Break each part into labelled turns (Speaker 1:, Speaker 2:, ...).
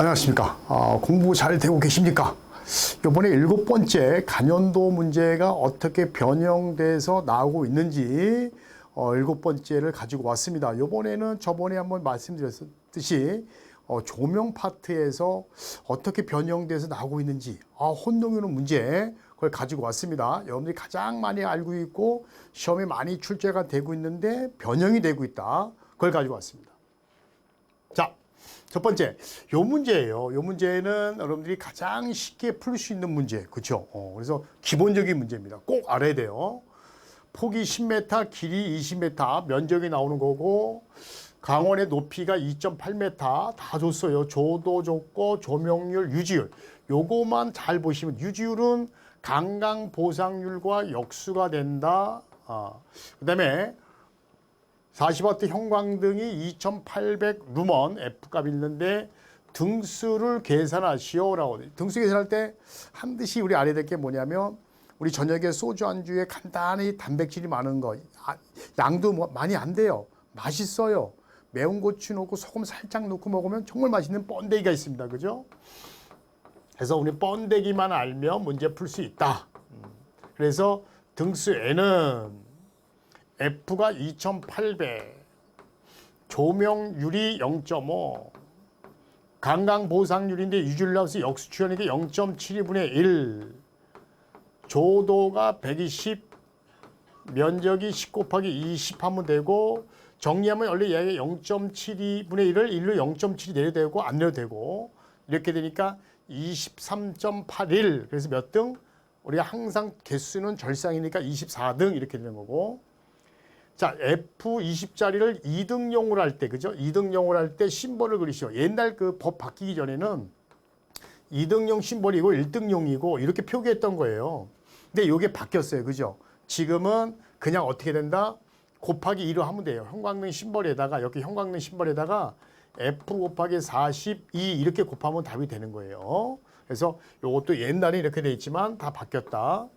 Speaker 1: 안녕하십니까. 공부 잘 되고 계십니까? 이번에 7번째 간연도 문제가 어떻게 변형돼서 나오고 있는지 7번째를 가지고 왔습니다. 이번에는 저번에 한번 말씀드렸듯이 조명 파트에서 어떻게 변형돼서 나오고 있는지 혼동이오는 문제 그걸 가지고 왔습니다. 여러분들이 가장 많이 알고 있고 시험에 많이 출제가 되고 있는데 변형이 되고 있다. 그걸 가지고 왔습니다. 자, 첫 번째, 요 문제예요. 요 문제는 여러분들이 가장 쉽게 풀 수 있는 문제. 그렇죠? 그래서 기본적인 문제입니다. 꼭 알아야 돼요. 폭이 10m, 길이 20m, 면적이 나오는 거고 강원의 높이가 2.8m 다 줬어요. 조도 줬고 조명률, 유지율. 요거만 잘 보시면 유지율은 강강 보상률과 역수가 된다. 그다음에 40W 형광등이 2800 루먼 F값이 있는데 등수를 계산하시오라고. 등수 계산할 때 반드시 우리 알아야 될 게 뭐냐면 우리 저녁에 소주 안주에 간단히 단백질이 많은 거 양도 많이 안 돼요. 맛있어요. 매운 고추 넣고 소금 살짝 넣고 먹으면 정말 맛있는 번데기가 있습니다. 그죠? 그래서 우리 번데기만 알면 문제 풀 수 있다. 그래서 등수 N은 F가 2800, 조명률이 0.5, 강강보상률인데 유지율 나와서 역수치하니까 0.72분의 1, 조도가 120, 면적이 10 곱하기 20 하면 되고 정리하면 원래 얘가 0.72분의 1을 1로 0.7이 내려도 되고 안 내려도 되고 이렇게 되니까 23.81 그래서 몇 등? 우리가 항상 개수는 절상이니까 24등 이렇게 되는 거고 자, F20짜리를 2등용으로 할 때, 그죠? 2등용으로 할 때 심벌을 그리시오. 옛날 그 법 바뀌기 전에는 2등용 심벌이고 1등용이고 이렇게 표기했던 거예요. 근데 이게 바뀌었어요. 그죠? 지금은 그냥 어떻게 된다? 곱하기 2로 하면 돼요. 형광등 심벌에다가, 여기 형광등 심벌에다가 F 곱하기 42 이렇게 곱하면 답이 되는 거예요. 그래서 이것도 옛날에 이렇게 돼 있지만 다 바뀌었다.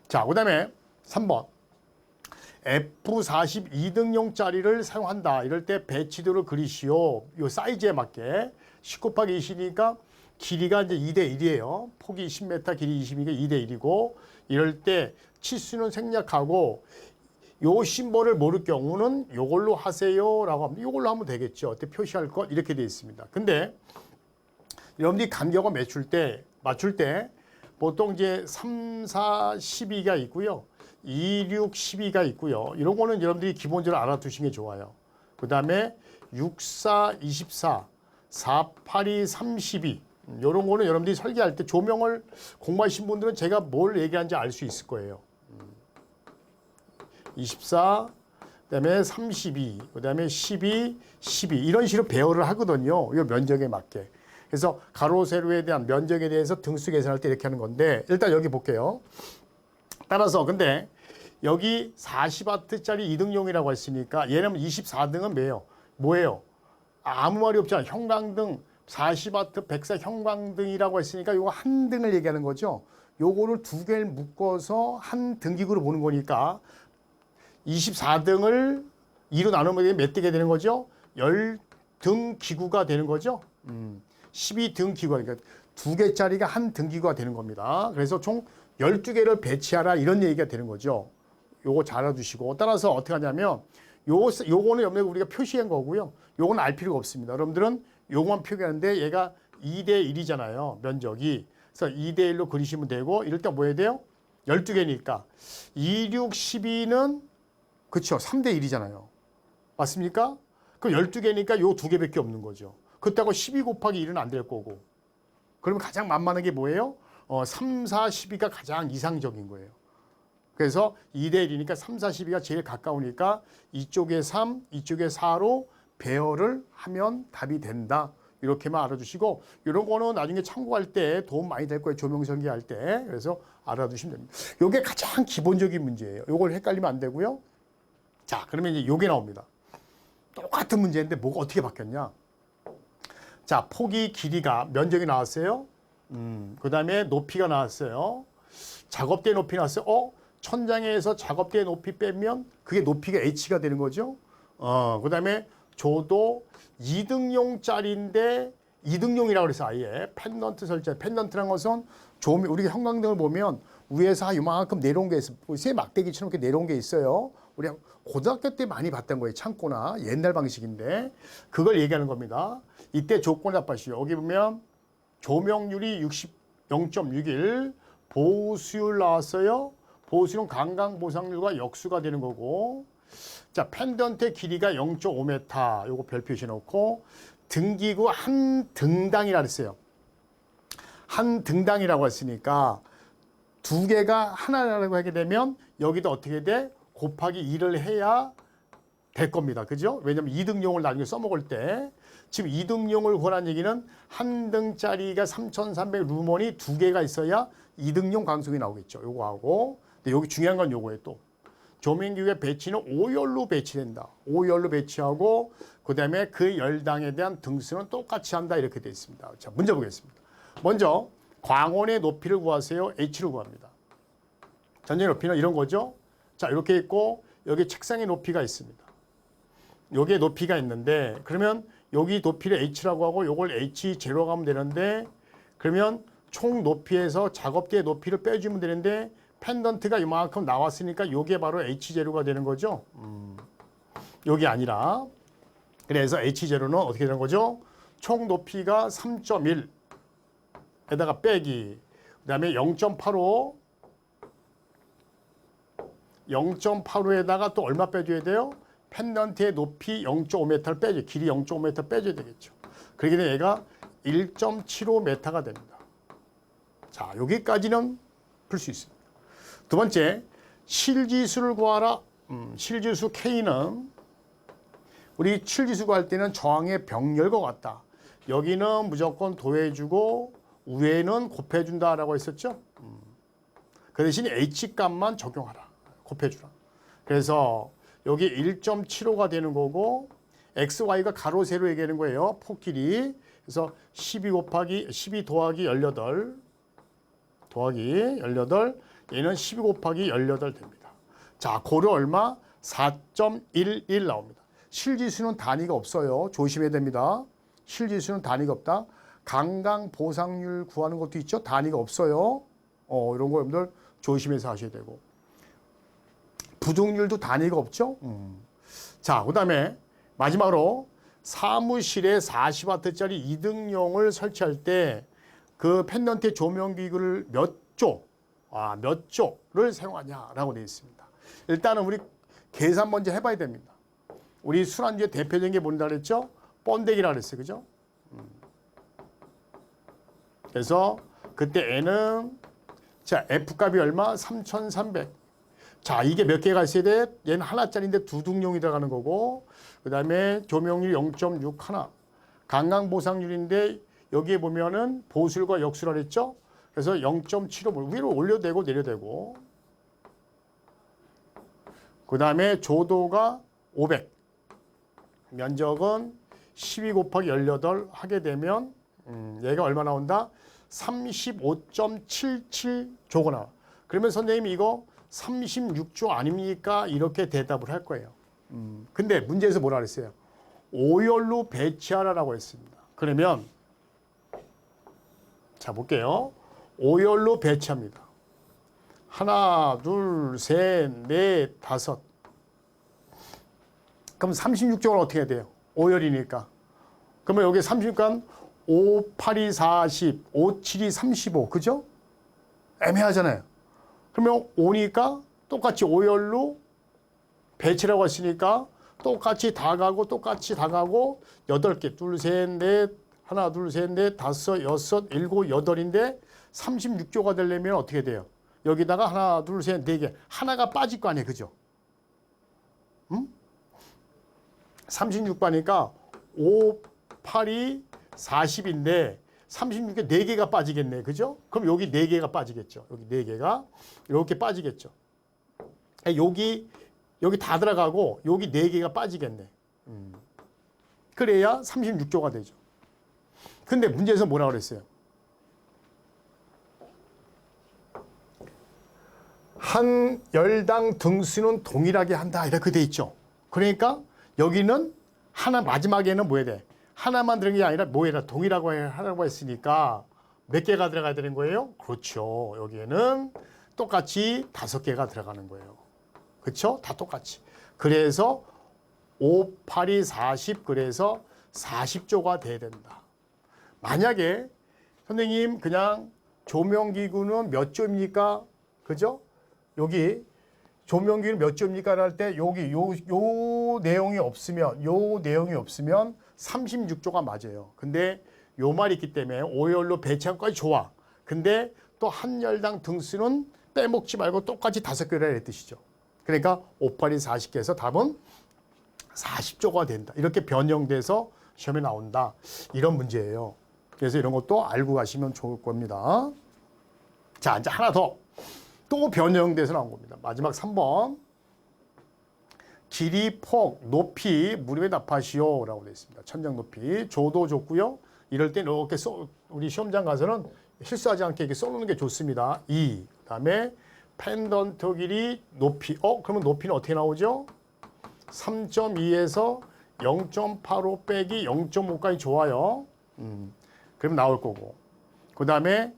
Speaker 1: 자, 그 다음에 3번. F42등용짜리를 사용한다. 이럴 때 배치도를 그리시오. 요 사이즈에 맞게 10 곱하기 20이니까 길이가 이제 2대 1이에요. 폭이 10m, 길이 20이니까 2대 1이고 이럴 때 치수는 생략하고 요 심벌을 모를 경우는 요걸로 하세요라고 합니다. 요걸로 하면 되겠죠. 어떻게 표시할 것 이렇게 되어 있습니다. 근데 여러분들이 간격을 맞출 때 보통 이제 3, 4, 12가 있고요. 2, 6, 12가 있고요. 이런 거는 여러분들이 기본적으로 알아두시는 게 좋아요. 그 다음에 6, 4, 24, 4, 8, 2, 32 이런 거는 여러분들이 설계할 때 조명을 공부하신 분들은 제가 뭘 얘기하는지 알 수 있을 거예요. 24, 그 다음에 32, 그 다음에 12, 12 이런 식으로 배열을 하거든요. 이 면적에 맞게. 그래서 가로, 세로에 대한 면적에 대해서 등수 계산할 때 이렇게 하는 건데 일단 여기 볼게요. 따라서 근데 여기 40W짜리 2등용이라고 했으니까 얘는 24등은 뭐예요? 아무 말이 없잖아. 형광등 40W 104 형광등이라고 했으니까 요거 한 등을 얘기하는 거죠. 요거를 두 개를 묶어서 한 등기구로 보는 거니까 24등을 2로 나누면 몇 등이 되는 거죠? 10등 기구가 되는 거죠. 12등 기구가 그러니까 두 개짜리가 한 등기구가 되는 겁니다. 그래서 총 12개를 배치하라 이런 얘기가 되는 거죠. 요거 잘 알아두시고 따라서 어떻게 하냐면 요거는 여러분들 우리가 표시한 거고요. 요거는 알 필요가 없습니다. 여러분들은 요거만 표기하는데 얘가 2대 1이잖아요. 면적이. 그래서 2대 1로 그리시면 되고 이럴 때 뭐 해야 돼요? 12개니까 2, 6, 12는 그렇죠. 3대 1이잖아요. 맞습니까? 그럼 12개니까 요 두 개밖에 없는 거죠. 그렇다고 12 곱하기 1은 안 될 거고. 그러면 가장 만만한 게 뭐예요? 3, 4, 12가 가장 이상적인 거예요. 그래서 2대 1이니까 3, 4, 12가 제일 가까우니까 이쪽에 3, 이쪽에 4로 배열을 하면 답이 된다. 이렇게만 알아두시고 이런 거는 나중에 참고할 때 도움 많이 될 거예요. 조명 설계할 때. 그래서 알아두시면 됩니다. 이게 가장 기본적인 문제예요. 이걸 헷갈리면 안 되고요. 자, 그러면 이제 이게 나옵니다. 똑같은 문제인데 뭐가 어떻게 바뀌었냐? 자, 폭이 길이가 면적이 나왔어요. 그 다음에 높이가 나왔어요. 작업대 높이 나왔어요. 천장에서 작업대 높이 빼면 그게 높이가 H가 되는 거죠. 그 다음에 조도 2등용짜리인데 이등용이라고 그래서 아예 펜던트 설치. 펜던트란 것은 조명, 우리가 형광등을 보면 위에서 이만큼 내려온 게 있어요. 새 막대기처럼 이렇게 내려온 게 있어요. 우리 고등학교 때 많이 봤던 거예요. 창고나 옛날 방식인데 그걸 얘기하는 겁니다. 이때 조건을 답하시오. 여기 보면 조명률이 0.61, 보수율 나왔어요. 보수율은 강강보상률과 역수가 되는 거고, 자 펜던트의 길이가 0.5m, 요거 별 표시 놓고, 등기구 한 등당이라 그랬어요. 한 등당이라고 했으니까 두 개가 하나라고 하게 되면 여기도 어떻게 돼? 곱하기 2를 해야 될 겁니다. 그죠? 왜냐면 2등용을 나중에 써먹을 때 지금 2등용을 구하는 얘기는 한 등짜리가 3,300 루먼이 두 개가 있어야 2등용 광속이 나오겠죠. 요거하고. 근데 여기 중요한 건 요거예요 또. 조명기구의 배치는 5열로 배치된다. 5열로 배치하고 그다음에 그 열당에 대한 등수는 똑같이 한다. 이렇게 되어 있습니다. 자, 문제 보겠습니다. 먼저 광원의 높이를 구하세요. H를 구합니다. 전체 높이는 이런 거죠. 자, 이렇게 있고 여기 책상의 높이가 있습니다. 여기에 높이가 있는데 그러면 여기 높이를 H라고 하고 요걸 H0라고 하면 되는데 그러면 총 높이에서 작업대의 높이를 빼주면 되는데 펜던트가 이만큼 나왔으니까 요게 바로 H0가 되는 거죠. 여기 아니라 그래서 H0는 어떻게 되는 거죠? 총 높이가 3.1에다가 빼기 그 다음에 0.85에다가 또 얼마 빼줘야 돼요? 펜던트의 높이 0.5m를 빼줘. 길이 0.5m 빼줘야 되겠죠. 그러기 때문에 얘가 1.75m가 됩니다. 자, 여기까지는 풀 수 있습니다. 두 번째, 실지수를 구하라. 실지수 K는 우리 실지수 구할 때는 저항의 병렬과 같다. 여기는 무조건 더해주고 위에는 곱해준다라고 했었죠. 그 대신 H값만 적용하라. 곱해주라. 그래서 여기 1.75가 되는 거고 X, Y가 가로, 세로 얘기하는 거예요. 폭길이. 그래서 12 더하기 18 얘는 12 곱하기 18 됩니다. 자, 고려 얼마? 4.11 나옵니다. 실지수는 단위가 없어요. 조심해야 됩니다. 실지수는 단위가 없다. 강강보상률 구하는 것도 있죠. 단위가 없어요. 이런 거 여러분들 조심해서 하셔야 되고. 부등률도 단위가 없죠. 자, 그 다음에 마지막으로 사무실에 40W짜리 2등용을 설치할 때 그 펜던트의 조명기구를 몇 조를 사용하냐라고 되어 있습니다. 일단은 우리 계산 먼저 해봐야 됩니다. 우리 술안주의 대표적인 게 뭔다 그랬죠? 번데기라 그랬어요. 그죠? 그래서 그때 N은 자 F값이 얼마? 3,300. 자, 이게 몇 개가 있어야 돼? 얘는 하나짜리인데 두 등용이 들어가는 거고 그 다음에 조명률 0.61 강강보상률인데 여기에 보면은 보수율과 역수라 그랬죠? 그래서 0.75 위로 올려도 되고 내려도 되고 그 다음에 조도가 500 면적은 12 곱하기 18 하게 되면 얘가 얼마 나온다? 35.77조가 나와. 그러면 선생님이 이거 36조 아닙니까? 이렇게 대답을 할 거예요. 근데 문제에서 뭐라 그랬어요? 5열로 배치하라라고 했습니다. 그러면 자 볼게요. 5열로 배치합니다. 하나, 둘, 셋, 넷, 다섯. 그럼 36조는 어떻게 해야 돼요? 5열이니까. 그러면 여기 36간 5, 8이 40, 5, 7이 35. 그죠? 애매하잖아요. 그러면 5니까 똑같이 5열로 배치라고 했으니까 똑같이 다 가고 8개. 둘, 셋, 넷, 하나, 둘, 셋, 넷, 다섯, 여섯, 일곱, 여덟인데 36조가 되려면 어떻게 돼요? 여기다가 하나, 둘, 셋, 네 개. 하나가 빠질 거 아니에요. 그죠? 36바니까 5, 8이 40인데 36개 4개가 빠지겠네. 그죠? 그럼 여기 4개가 빠지겠죠. 여기 4개가 이렇게 빠지겠죠. 여기 다 들어가고 여기 4개가 빠지겠네. 그래야 36조가 되죠. 근데 문제에서 뭐라 그랬어요? 한 열당 등수는 동일하게 한다. 이렇게 돼 있죠. 그러니까 여기는 하나 마지막에는 뭐 해야 돼? 하나만 들어간 게 아니라 뭐에다 동이라고 하라고 했으니까 몇 개가 들어가야 되는 거예요? 그렇죠. 여기에는 똑같이 5개가 들어가는 거예요. 그렇죠? 다 똑같이. 그래서 5, 8이 40, 그래서 40조가 돼야 된다. 만약에 선생님 그냥 조명기구는 몇 조입니까? 그죠? 여기 조명기구는 몇 조입니까? 할 때 여기 요 내용이 없으면 36조가 맞아요. 근데 요 말이 있기 때문에 5열로 배치한 것까지 좋아. 근데 또 한 열당 등수는 빼먹지 말고 똑같이 5개라 뜻이죠. 그러니까 5, 8이 40개에서 답은 40조가 된다. 이렇게 변형돼서 시험에 나온다. 이런 문제예요. 그래서 이런 것도 알고 가시면 좋을 겁니다. 자, 이제 하나 더. 또 변형돼서 나온 겁니다. 마지막 3번. 길이, 폭, 높이 무릎에 답하시오 라고 되어 있습니다. 천장 높이. 조도 줬고요. 이럴 때 이렇게 우리 시험장 가서는 실수하지 않게 이렇게 써놓는 게 좋습니다. 2. 그다음에 펜던트 길이, 높이. 그러면 높이는 어떻게 나오죠? 3.2에서 0.85 빼기 0.5까지 좋아요. 그럼 나올 거고. 그 다음에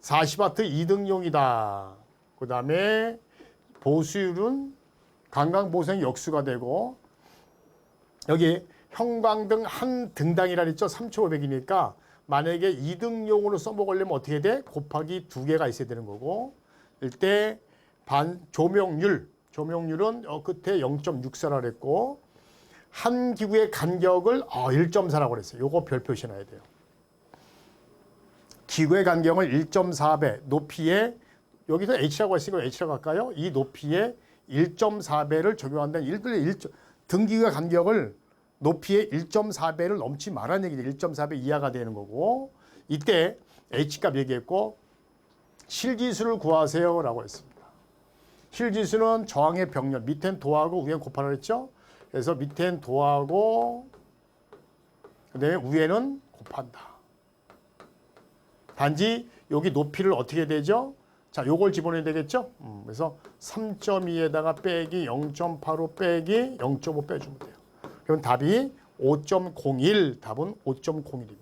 Speaker 1: 40와트 2등용이다. 그 다음에 보수율은 강강보생 역수가 되고, 여기 형광등 한 등당이라 했죠. 3,500이니까 만약에 2등용으로 써먹으려면 어떻게 돼? 곱하기 2개가 있어야 되는 거고, 이때 조명률은 끝에 0.64라고 그랬고, 한 기구의 간격을 1.4라고 그랬어요. 요거 별 표시해놔야 돼요. 기구의 간격을 1.4배, 높이에 여기서 h라고 했으니까 h라고 할까요? 이 높이에 1.4배를 적용한다는 등기구의 간격을 높이에 1.4배를 넘지 말라는 얘기죠. 1.4배 이하가 되는 거고, 이때 h값 얘기했고 실지수를 구하세요 라고 했습니다. 실지수는 저항의 병렬, 밑엔 도하고 위엔 곱하라 그랬죠. 그래서 밑엔 도하고 그다음에 위에는 곱한다. 단지 여기 높이를 어떻게 되죠? 자, 요걸 집어넣어야 되겠죠? 그래서 3.2에다가 빼기 0.85 빼기 0.5 빼주면 돼요. 그럼 답이 5.01, 답은 5.01입니다.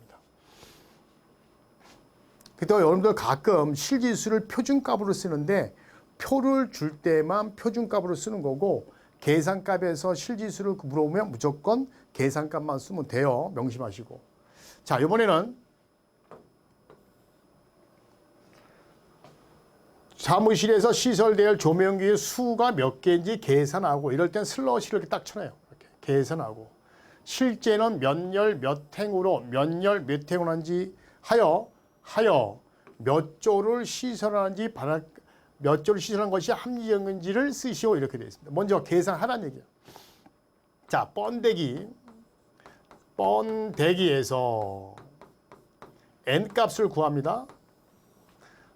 Speaker 1: 그래도 여러분들 가끔 실지수를 표준값으로 쓰는데 표를 줄 때만 표준값으로 쓰는 거고, 계산값에서 실지수를 물어보면 무조건 계산값만 쓰면 돼요. 명심하시고. 자, 이번에는 사무실에서 시설될 조명기의 수가 몇 개인지 계산하고, 이럴 땐 슬러시를 이렇게 딱 쳐놔요. 이렇게 계산하고, 실제는 몇 열 몇 행으로 몇 행으로 하는지 하여 몇 조를 시설하는지 몇 조를 시설한 것이 합리적인지를 쓰시오, 이렇게 되어 있습니다. 먼저 계산하라는 얘기예요. 자, 번대기에서 n값을 구합니다.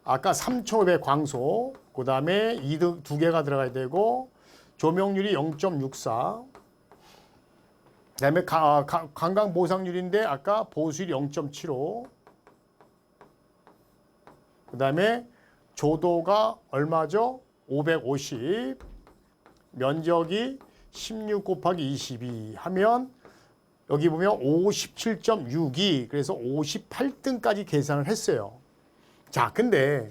Speaker 1: 아까 3,500 광소, 그 다음에 2개가 들어가야 되고, 조명률이 0.64, 그 다음에 관광보상률인데 아까 보수율이 0.75, 그 다음에 조도가 얼마죠? 550, 면적이 16 곱하기 22 하면 여기 보면 57.62, 그래서 58등까지 계산을 했어요. 자, 근데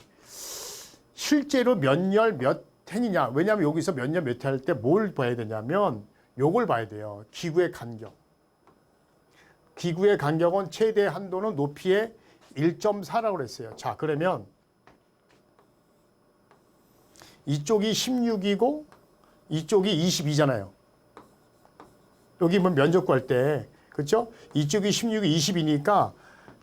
Speaker 1: 실제로 몇 열 몇 행이냐? 왜냐하면 여기서 몇 열 몇 행 할 때 뭘 봐야 되냐면 요걸 봐야 돼요. 기구의 간격. 기구의 간격은 최대 한도는 높이의 1.4라고 그랬어요. 자, 그러면 이쪽이 16이고 이쪽이 22잖아요. 여기 뭐 면적 구할 때, 그렇죠? 이쪽이 16이 20이니까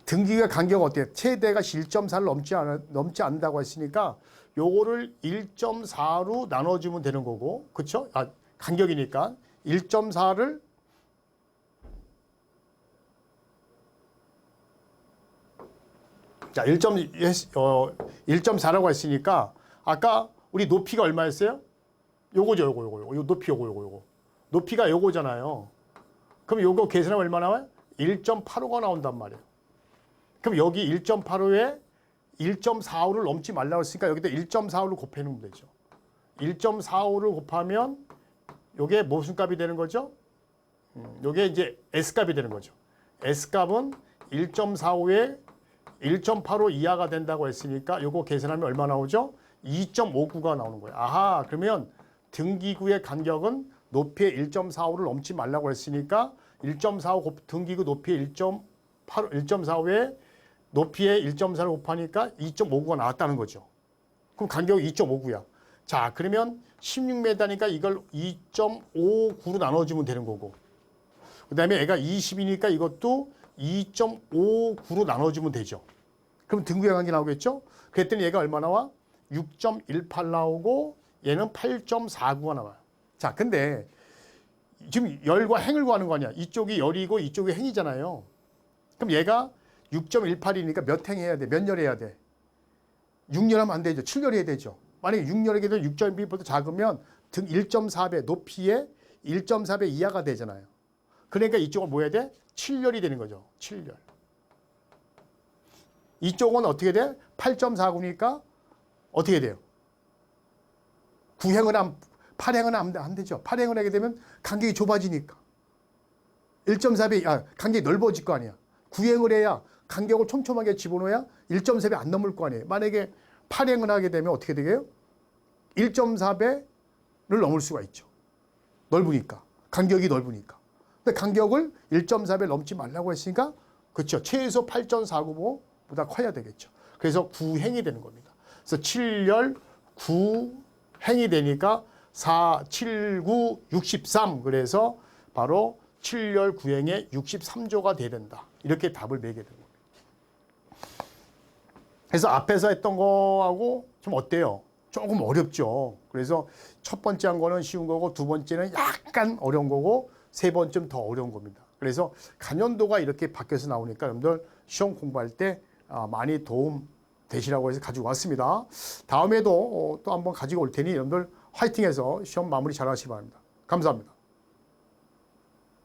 Speaker 1: 등기가 간격 어때요? 최대가 1.4를 넘지 않는다고 했으니까 요거를 1.4로 나눠주면 되는 거고, 그렇죠? 간격이니까 1.4를 자, 1.4라고 했으니까 아까 우리 높이가 얼마였어요? 요거죠, 요거. 높이 요거. 높이가 요거잖아요. 그럼 요거 계산하면 얼마 나와요? 1.85가 나온단 말이에요. 그럼 여기 1.85에 1.45를 넘지 말라고 했으니까 여기다 1.45를 곱해놓으면 되죠. 1.45를 곱하면 요게 무슨 값이 되는 거죠? 요게 이제 S값이 되는 거죠. S값은 1.45에 1.85 이하가 된다고 했으니까 요거 계산하면 얼마 나오죠? 2.59가 나오는 거예요. 아하, 그러면 등기구의 간격은 높이의 1.45를 넘지 말라고 했으니까 1.45 등기구 높이의 1.45에 높이의 1.4를 곱하니까 2.59가 나왔다는 거죠. 그럼 간격이 2.59야. 자, 그러면 16m니까 이걸 2.59로 나눠주면 되는 거고. 그 다음에 애가 20이니까 이것도 2.59로 나눠주면 되죠. 그럼 등구의 관계 나오겠죠? 그랬더니 얘가 얼마 나와? 6.18 나오고 얘는 8.49가 나와요. 자, 근데 지금 열과 행을 구하는 거 아니야. 이쪽이 열이고 이쪽이 행이잖아요. 그럼 얘가 6.18이니까 몇 행 해야 돼? 몇 열 해야 돼? 6열 하면 안 되죠. 7열 해야 되죠. 만약에 6열에게 되면 6.1보다 작으면 등 1.4배 높이에 1.4배 이하가 되잖아요. 그러니까 이쪽은 뭐 해야 돼? 7열이 되는 거죠. 7열. 이쪽은 어떻게 돼? 8.49니까 어떻게 돼요? 8행은 안 되죠. 8행을 하게 되면 간격이 좁아지니까. 1.4배, 간격이 넓어질 거 아니야. 9행을 해야 간격을 촘촘하게 집어넣어야 1.4배 안 넘을 거 아니에요. 만약에 8행을 하게 되면 어떻게 되게요? 1.4배를 넘을 수가 있죠. 넓으니까. 간격이 넓으니까. 근데 간격을 1.4배 넘지 말라고 했으니까 그렇죠. 최소 8.49보다 커야 되겠죠. 그래서 9행이 되는 겁니다. 그래서 7열 9행이 되니까 4, 7, 9, 63. 그래서 바로 7열 9행의 63조가 돼야 된다. 이렇게 답을 매게 되는 겁니다. 그래서 앞에서 했던 거하고 좀 어때요? 조금 어렵죠. 그래서 첫 번째 한 거는 쉬운 거고 두 번째는 약간 어려운 거고 세 번째는 더 어려운 겁니다. 그래서 간연도가 이렇게 바뀌어서 나오니까 여러분들 시험 공부할 때 많이 도움 되시라고 해서 가지고 왔습니다. 다음에도 또 한번 가지고 올 테니 여러분들 화이팅해서 시험 마무리 잘 하시기 바랍니다. 감사합니다.